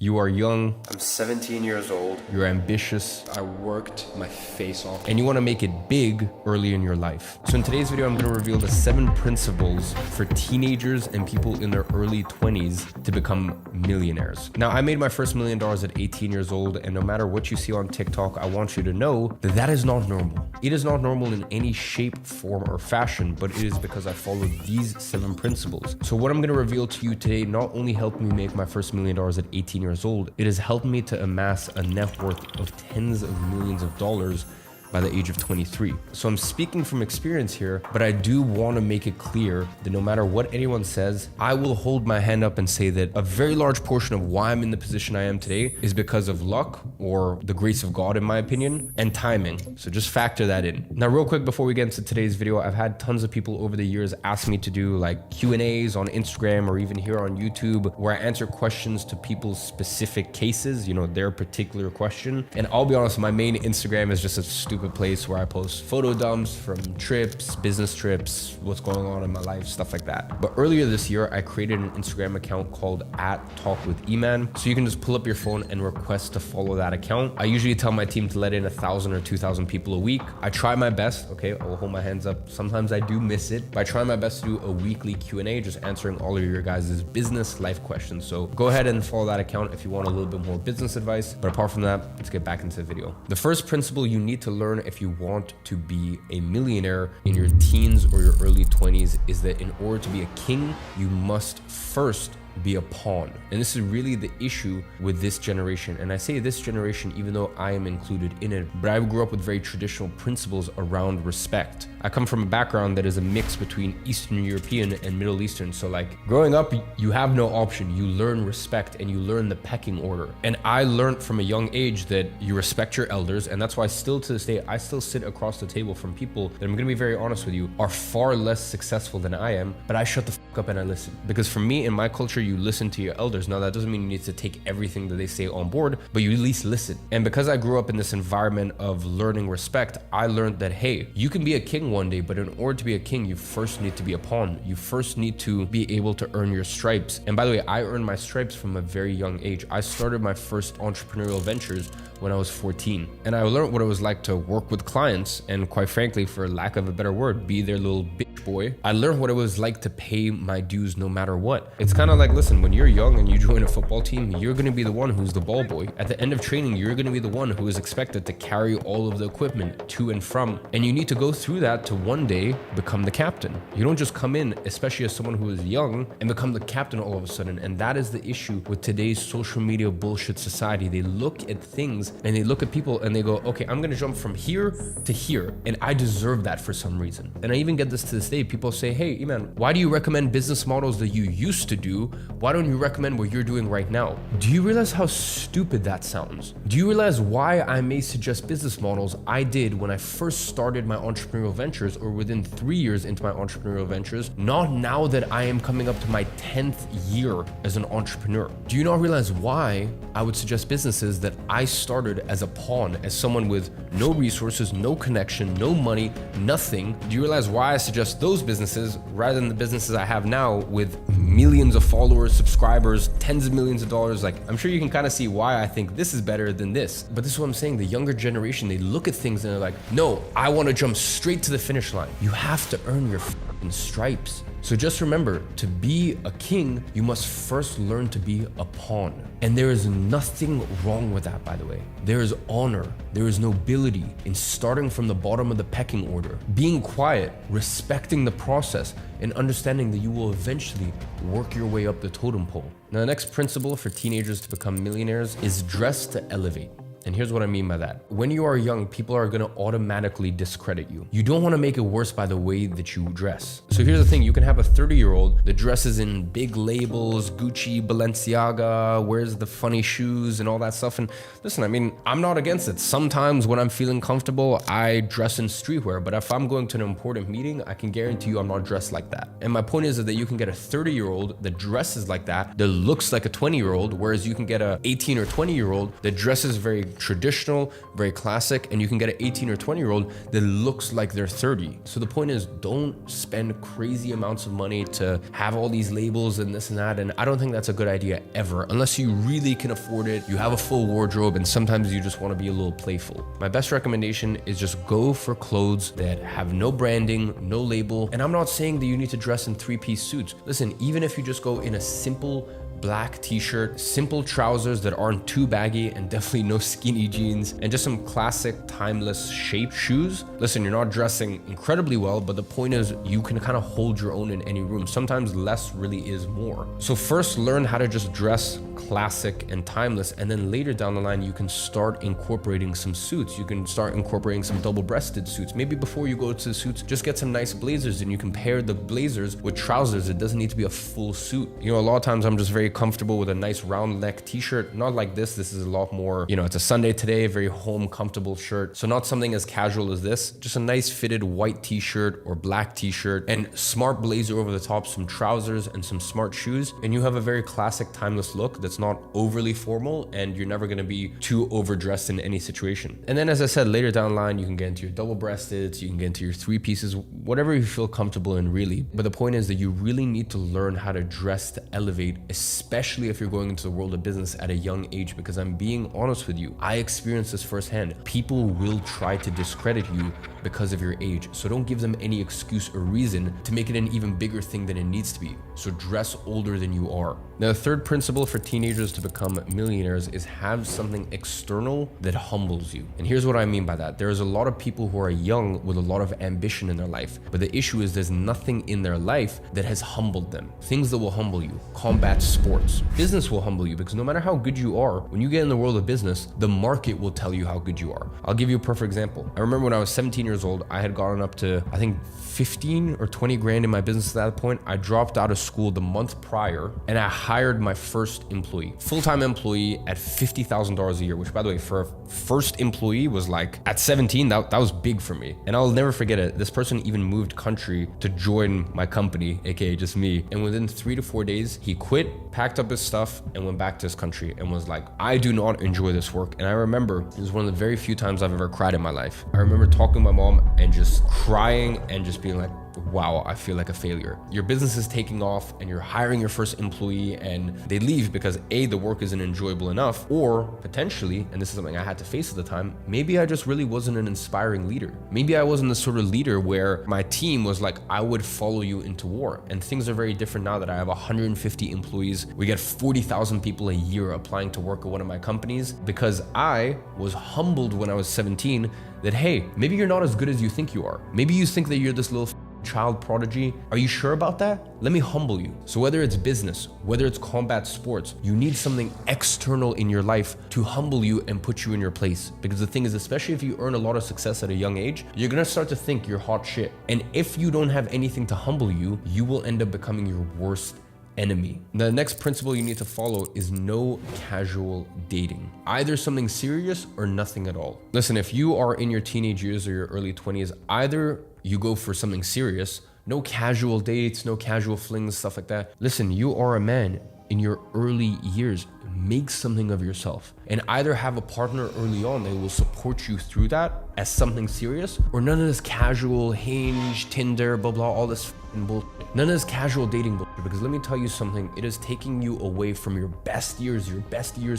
You are young. I'm 17 years old. You're ambitious. I worked my face off. And you want to make it big early in your life. So in today's video, I'm going to reveal the 7 principles for teenagers and people in their early 20s to become millionaires. Now, I made my first $1 million at 18 years old, and no matter what you see on TikTok, I want you to know that that is not normal. It is not normal in any shape, form, or fashion, but it is because I followed these 7 principles. So what I'm going to reveal to you today not only helped me make my first $1 million at 18 years old, it has helped me to amass a net worth of tens of millions of dollars by the age of 23. So I'm speaking from experience here, but I do want to make it clear that no matter what anyone says, I will hold my hand up and say that a very large portion of why I'm in the position I am today is because of luck, or the grace of God in my opinion, and timing. So just factor that in. Now real quick before we get into today's video, I've had tons of people over the years ask me to do like Q&As on Instagram or even here on YouTube where I answer questions to people's specific cases, you know, their particular question. And I'll be honest, my main Instagram is just a stupid place where I post photo dumps from trips, business trips, what's going on in my life, stuff like that. But earlier this year, I created an Instagram account called @TalkWithEman. So you can just pull up your phone and request to follow that account. I usually tell my team to let in 1,000 or 2,000 people a week. I try my best, okay? I will hold my hands up. Sometimes I do miss it, but I try my best to do a weekly Q&A, just answering all of your guys' business life questions. So go ahead and follow that account if you want a little bit more business advice. But apart from that, let's get back into the video. The first principle you need to learn if you want to be a millionaire in your teens or your early 20s is that in order to be a king, you must first be a pawn. And this is really the issue with this generation. And I say this generation even though I am included in it, but I grew up with very traditional principles around respect. I come from a background that is a mix between Eastern European and Middle Eastern. So like growing up, you have no option. You learn respect and you learn the pecking order. And I learned from a young age that you respect your elders. And that's why still to this day, I still sit across the table from people that, I'm gonna be very honest with you, are far less successful than I am, but I shut the fuck up and I listen. Because for me, in my culture, you listen to your elders. Now that doesn't mean you need to take everything that they say on board, but you at least listen. And because I grew up in this environment of learning respect, I learned that, hey, you can be a king one day, but in order to be a king, you first need to be a pawn. You first need to be able to earn your stripes. And by the way, I earned my stripes from a very young age. I started my first entrepreneurial ventures when I was 14. And I learned what it was like to work with clients and, quite frankly, for lack of a better word, be their little bitch boy. I learned what it was like to pay my dues no matter what. It's kind of like, listen, when you're young and you join a football team, you're going to be the one who's the ball boy. At the end of training, you're going to be the one who is expected to carry all of the equipment to and from. And you need to go through that to one day become the captain. You don't just come in, especially as someone who is young, and become the captain all of a sudden. And that is the issue with today's social media bullshit society. They look at things and they look at people and they go, okay, I'm going to jump from here to here, and I deserve that for some reason. And I even get this to this day. People say, hey, Iman, why do you recommend business models that you used to do? Why don't you recommend what you're doing right now? Do you realize how stupid that sounds? Do you realize why I may suggest business models I did when I first started my entrepreneurial ventures, or within 3 years into my entrepreneurial ventures, not now that I am coming up to my 10th year as an entrepreneur? Do you not realize why I would suggest businesses that I started as a pawn, as someone with no resources, no connection, no money, nothing? Do you realize why I suggest those businesses rather than the businesses I have now with millions of followers, subscribers, tens of millions of dollars? Like, I'm sure you can kind of see why I think this is better than this. But this is what I'm saying. The younger generation, they look at things and they're like, no, I want to jump straight to the finish line. You have to earn your fucking stripes. So just remember, to be a king, you must first learn to be a pawn. And there is nothing wrong with that, by the way. There is honor, there is nobility in starting from the bottom of the pecking order, being quiet, respecting the process, and understanding that you will eventually work your way up the totem pole. Now, the next principle for teenagers to become millionaires is dress to elevate. And here's what I mean by that. When you are young, people are gonna automatically discredit you. You don't wanna make it worse by the way that you dress. So here's the thing, you can have a 30-year-old that dresses in big labels, Gucci, Balenciaga, wears the funny shoes and all that stuff. And listen, I mean, I'm not against it. Sometimes when I'm feeling comfortable, I dress in streetwear, but if I'm going to an important meeting, I can guarantee you I'm not dressed like that. And my point is that you can get a 30-year-old that dresses like that looks like a 20-year-old, whereas you can get a 18 or 20-year-old that dresses very traditional, very classic, and you can get an 18 or 20-year-old that looks like they're 30. So the point is, don't spend crazy amounts of money to have all these labels and this and that. And I don't think that's a good idea ever, unless you really can afford it, you have a full wardrobe, and sometimes you just want to be a little playful. My best recommendation is just go for clothes that have no branding, no label. And I'm not saying that you need to dress in 3-piece suits. Listen, even if you just go in a simple black t-shirt, simple trousers that aren't too baggy, and definitely no skinny jeans, and just some classic timeless shaped shoes. Listen, you're not dressing incredibly well, but the point is you can kind of hold your own in any room. Sometimes less really is more. So first learn how to just dress classic and timeless, and then later down the line you can start incorporating some suits. You can start incorporating some double-breasted suits. Maybe before you go to the suits, just get some nice blazers, and you can pair the blazers with trousers. It doesn't need to be a full suit. You know, a lot of times I'm just very comfortable with a nice round neck t-shirt, not like this. This is a lot more, you know, it's a Sunday today, very home comfortable shirt. So not something as casual as this, just a nice fitted white t-shirt or black t-shirt and smart blazer over the top, some trousers and some smart shoes. And you have a very classic timeless look that's not overly formal, and you're never going to be too overdressed in any situation. And then, as I said, later down the line, you can get into your double-breasted, you can get into your 3 pieces, whatever you feel comfortable in really. But the point is that you really need to learn how to dress to elevate, especially if you're going into the world of business at a young age, because I'm being honest with you, I experienced this firsthand. People will try to discredit you because of your age. So don't give them any excuse or reason to make it an even bigger thing than it needs to be. So dress older than you are. Now, the third principle for teenagers to become millionaires is have something external that humbles you. And here's what I mean by that. There's a lot of people who are young with a lot of ambition in their life, but the issue is there's nothing in their life that has humbled them. Things that will humble you: combat sports. Business will humble you, because no matter how good you are, when you get in the world of business, the market will tell you how good you are. I'll give you a perfect example. I remember when I was 17 years old, I had gotten up to, I think, 15 or 20 grand in my business at that point. I dropped out of school the month prior, and I hired my first employee, full-time employee at $50,000 a year, which, by the way, for a first employee was like, at 17, that was big for me. And I'll never forget it. This person even moved country to join my company, aka just me. And within 3 to 4 days, he quit, packed up his stuff, and went back to his country and was like, I do not enjoy this work. And I remember it was one of the very few times I've ever cried in my life. I remember talking to my mom and just crying and just being like, wow, I feel like a failure. Your business is taking off and you're hiring your first employee, and they leave because A, the work isn't enjoyable enough, or potentially, and this is something I had to face at the time, maybe I just really wasn't an inspiring leader. Maybe I wasn't the sort of leader where my team was like, I would follow you into war. And things are very different now that I have 150 employees. We get 40,000 people a year applying to work at one of my companies, because I was humbled when I was 17 that, hey, maybe you're not as good as you think you are. Maybe you think that you're this little child prodigy. Are you sure about that? Let me humble you. So whether it's business, whether it's combat sports, you need something external in your life to humble you and put you in your place. Because the thing is, especially if you earn a lot of success at a young age, you're gonna start to think you're hot shit. And if you don't have anything to humble you, you will end up becoming your worst enemy. The next principle you need to follow is no casual dating. Either something serious or nothing at all. Listen, if you are in your teenage years or your early 20s, either you go for something serious, no casual dates, no casual flings, stuff like that. Listen, you are a man in your early years. Make something of yourself, and either have a partner early on that will support you through that as something serious, or none of this casual Hinge, Tinder, blah, blah, all this bullshit. None of this casual dating bullshit, because let me tell you something, it is taking you away from your best years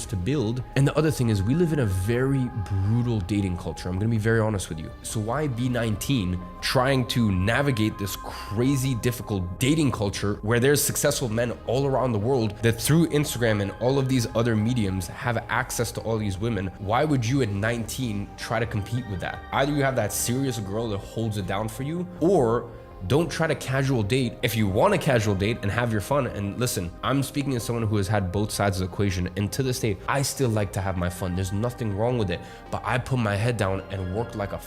to build. And the other thing is, we live in a very brutal dating culture. I'm gonna be very honest with you. So why be 19 trying to navigate this crazy difficult dating culture where there's successful men all around the world that through Instagram and all of these other mediums have access to all these women? Why would you at 19 try to compete with that? Either you have that serious girl that holds it down for you, or don't try to casual date. If you want to casual date and have your fun, and listen, I'm speaking as someone who has had both sides of the equation, and to this day, I still like to have my fun. There's nothing wrong with it, but I put my head down and worked like a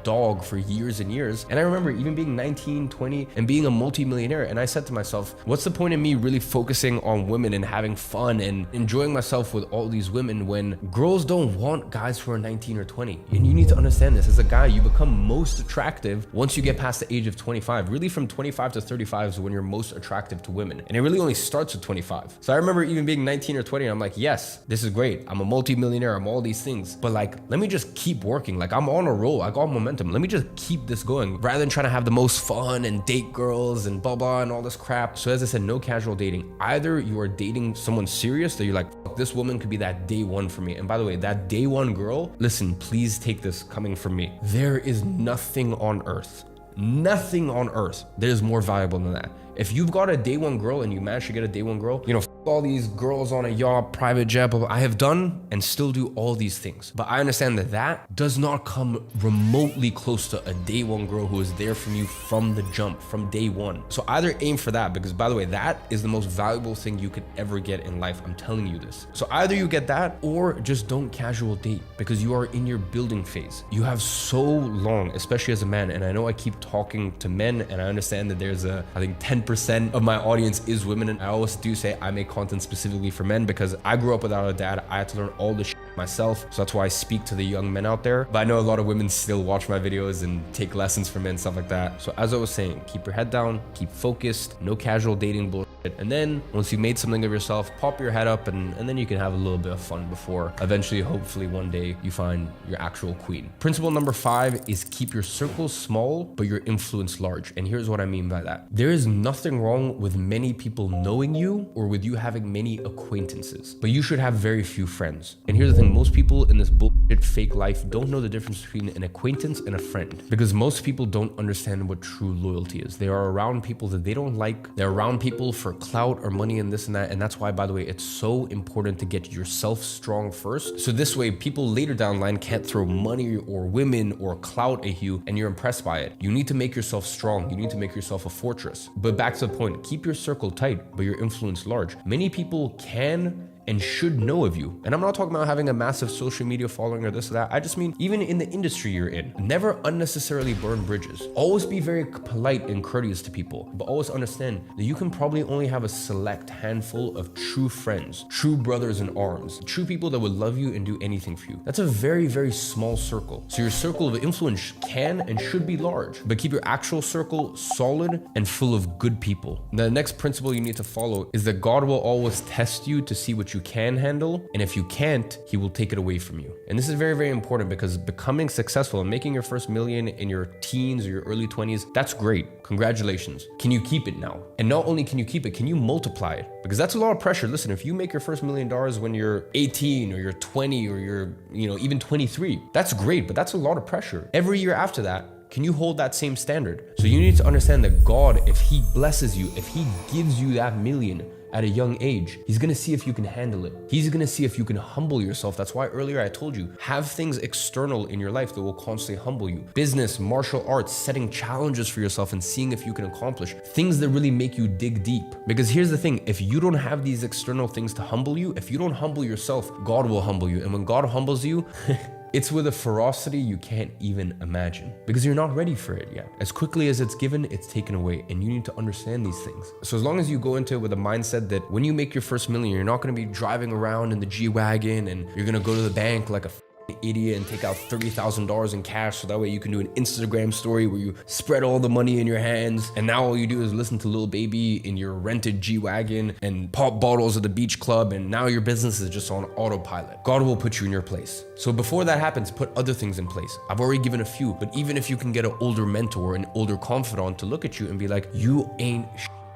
dog for years and years. And I remember even being 19, 20 and being a multi-millionaire. And I said to myself, what's the point of me really focusing on women and having fun and enjoying myself with all these women when girls don't want guys who are 19 or 20? And you need to understand this. As a guy, you become most attractive once you get past the age of 25. Really from 25 to 35 is when you're most attractive to women. And it really only starts at 25. So I remember even being 19 or 20 and I'm like, yes, this is great. I'm a multi-millionaire. I'm all these things. But like, let me just keep working. Like I'm on a roll. I got momentum. Let me just keep this going rather than trying to have the most fun and date girls and blah, blah, and all this crap. So as I said, no casual dating. Either you are dating someone serious that you're like, this woman could be that day one for me. And by the way, that day one girl, listen, please take this coming from me. There is nothing on earth that is more valuable than that. If you've got a day one girl and you manage to get a day one girl, you know, all these girls on a yacht, private jet, blah, blah. I have done and still do all these things. But I understand that that does not come remotely close to a day one girl who is there from you from the jump, from day one. So either aim for that, because by the way, that is the most valuable thing you could ever get in life. I'm telling you this. So either you get that or just don't casual date, because you are in your building phase. You have so long, especially as a man. And I know I keep talking to men and I understand that there's I think 10% of my audience is women. And I always do say I make content specifically for men because I grew up without a dad. I had to learn all this shit myself. So that's why I speak to the young men out there. But I know a lot of women still watch my videos and take lessons from men, stuff like that. So as I was saying, keep your head down, keep focused, no casual dating bullshit. And then once you made something of yourself, pop your head up and then you can have a little bit of fun before eventually, hopefully one day you find your actual queen. Principle number 5 is keep your circle small, but your influence large. And here's what I mean by that. There is nothing wrong with many people knowing you or with you having many acquaintances, but you should have very few friends. And here's the thing, most people in this bullshit fake life don't know the difference between an acquaintance and a friend, because most people don't understand what true loyalty is. They are around people that they don't like. They're around people for clout or money and this and that. And that's why, by the way, it's so important to get yourself strong first. So this way, people later down the line can't throw money or women or clout at you and you're impressed by it. You need to make yourself strong. You need to make yourself a fortress. But back to the point, keep your circle tight, but your influence large. Many people can and should know of you. And I'm not talking about having a massive social media following or this or that. I just mean even in the industry you're in, never unnecessarily burn bridges. Always be very polite and courteous to people, but always understand that you can probably only have a select handful of true friends, true brothers in arms, true people that would love you and do anything for you. That's a very, very small circle. So your circle of influence can and should be large, but keep your actual circle solid and full of good people. The next principle you need to follow is that God will always test you to see what you can handle, and if you can't, he will take it away from you. And this is very, very important, because becoming successful and making your first million in your teens or your early 20s, that's great. Congratulations. Can you keep it now? And not only can you keep it, can you multiply it? Because that's a lot of pressure. Listen, if you make your first $1 million when you're 18 or you're 20 or you're, even 23, that's great, but that's a lot of pressure. Every year after that, can you hold that same standard? So you need to understand that God, if he blesses you, if he gives you that million at a young age, he's gonna see if you can handle it. He's gonna see if you can humble yourself. That's why earlier I told you, have things external in your life that will constantly humble you. Business, martial arts, setting challenges for yourself and seeing if you can accomplish things that really make you dig deep. Because here's the thing, if you don't have these external things to humble you, if you don't humble yourself, God will humble you. And when God humbles you, it's with a ferocity you can't even imagine, because you're not ready for it yet. As quickly as it's given, it's taken away, and you need to understand these things. So as long as you go into it with a mindset that when you make your first million, you're not gonna be driving around in the G-Wagon and you're gonna go to the bank like a idiot and take out $30,000 in cash so that way you can do an Instagram story where you spread all the money in your hands, and now all you do is listen to Lil Baby in your rented G-Wagon and pop bottles at the beach club, and now your business is just on autopilot. God will put you in your place. So before that happens, put other things in place. I've already given a few, but even if you can get an older mentor, an older confidant to look at you and be like, you ain't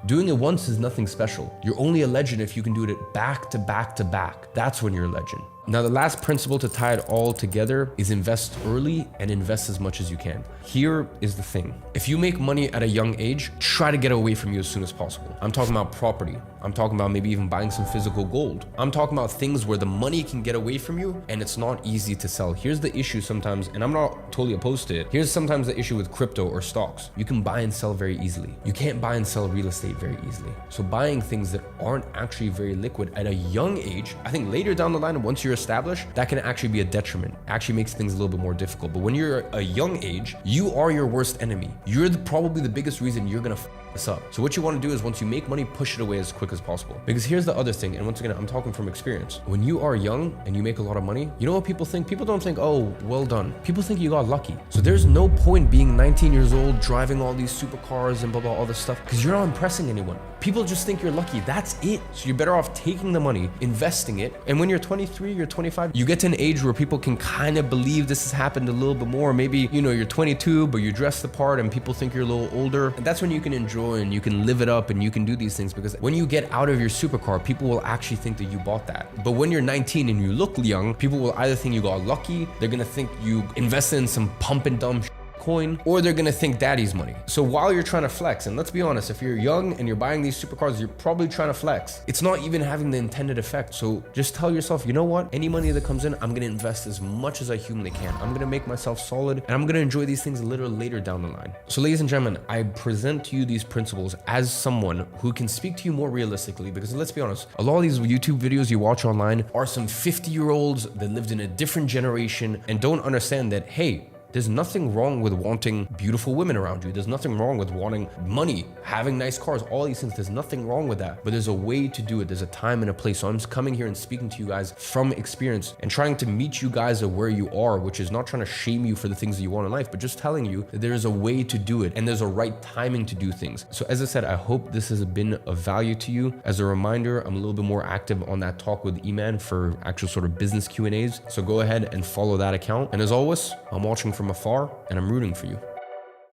doing it once is nothing special. You're only a legend if you can do it back to back to back. That's when you're a legend. Now, the last principle to tie it all together is invest early and invest as much as you can. Here is the thing. If you make money at a young age, try to get away from you as soon as possible. I'm talking about property. I'm talking about maybe even buying some physical gold. I'm talking about things where the money can get away from you and it's not easy to sell. Here's the issue sometimes, and I'm not totally opposed to it. Here's sometimes the issue with crypto or stocks. You can buy and sell very easily. You can't buy and sell real estate very easily. So buying things that aren't actually very liquid at a young age, I think later down the line, once you're established, that can actually be a detriment. It actually makes things a little bit more difficult. But when you're a young age, you are your worst enemy. You're probably the biggest reason you're gonna this up. So what you want to do is once you make money, push it away as quick as possible. Because here's the other thing, and once again, I'm talking from experience. When you are young and you make a lot of money, you know what people think? People don't think, oh, well done. People think you got lucky. So there's no point being 19 years old, driving all these supercars and blah, blah, all this stuff, because you're not impressing anyone. People just think you're lucky. That's it. So you're better off taking the money, investing it. And when you're 23, you're 25, you get to an age where people can kind of believe this has happened a little bit more. Maybe, you know, you're 22, but you dress the part and people think you're a little older. And that's when you can enjoy and you can live it up and you can do these things, because when you get out of your supercar, people will actually think that you bought that. But when you're 19 and you look young, people will either think you got lucky, they're gonna think you invested in some pump and dump coin, or they're gonna think daddy's money. So while you're trying to flex, and let's be honest, if you're young and you're buying these supercars, you're probably trying to flex. It's not even having the intended effect. So just tell yourself, you know what? Any money that comes in, I'm gonna invest as much as I humanly can. I'm gonna make myself solid, and I'm gonna enjoy these things a little later down the line. So ladies and gentlemen, I present to you these principles as someone who can speak to you more realistically, because let's be honest, a lot of these YouTube videos you watch online are some 50-year-olds that lived in a different generation and don't understand that, hey, there's nothing wrong with wanting beautiful women around you. There's nothing wrong with wanting money, having nice cars, all these things. There's nothing wrong with that. But there's a way to do it. There's a time and a place. So I'm just coming here and speaking to you guys from experience and trying to meet you guys at where you are, which is not trying to shame you for the things that you want in life, but just telling you that there is a way to do it and there's a right timing to do things. So as I said, I hope this has been of value to you. As a reminder, I'm a little bit more active on that Talk with E-Man for actual sort of business Q&As. So go ahead and follow that account. And as always, I'm watching from afar and I'm rooting for you.